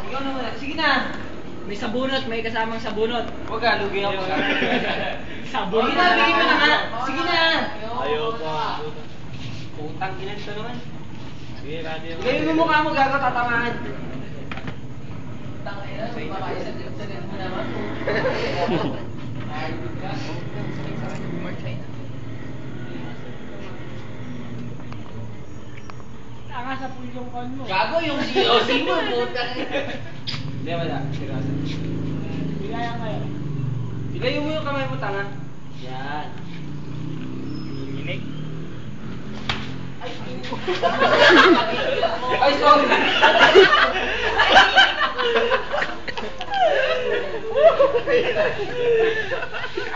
Ikaw na muna. Sige na. May sabunot, may kasamang sabunot. Huwag ka, lugi ako. Sabunot. Sige na, bigay mo na nga. Sige na. Ayaw pa. Putang ina nito naman. Sige, natin. Bigay mo mukha mo, gago, tatamaan. Tanga sa pulyong kon mo. Gago yung COC mo, puta. Hindi, wala. Seryoso. Bigaya kayo. Ilayo mo yung kamay mo, tanga. Yan. Inig. Ay, sorry.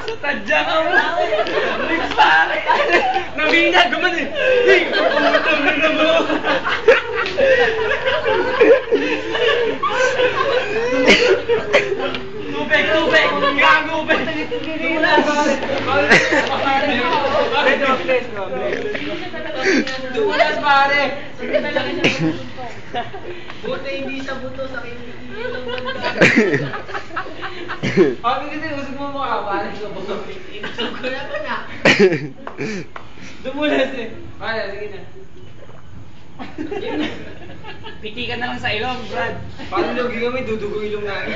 Sa tadya ka mo. Lips pare. Nabinag ka man eh. Putang na mo. Tubig, tubig. Gago, tubig. Dumulas, pare. Buti hindi sa buto, sa kinikilo ng banda. Sabi kasi, usog mo mukha, pare. Inusog ko na ito na. Dumulas eh. Pare, sige na. Pitikan na lang sa ilong, Brad. Paano lugi kami, dudugo ilong namin.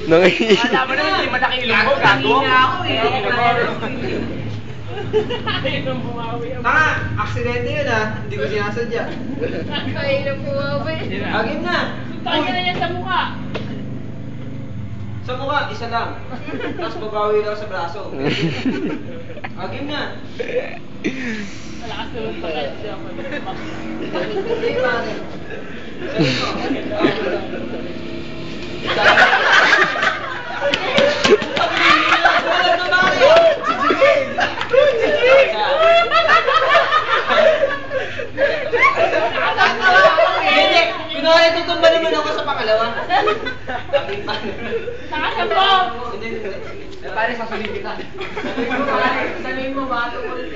Alam mo naman, hindi malaki ilong mo, gago. Kanina ako eh. Ayaw nang bumawi. Tanga, aksidente yun ah. Hindi ko sinasadya. Ayaw na bumawi. Agim na. Tangin na yan sa mukha. Sa mukha, isa lang. Tapos babawi lang sa braso. Agim na. Malakas naman pa kahit siya ako. Hindi, pare. Hindi, kunwari tutumba naman ako sa pangalawa. Nakasabog! Hindi. Pare, sasabihin kita. Sabihin mo, pare. Sabihin mo, bato mo rin.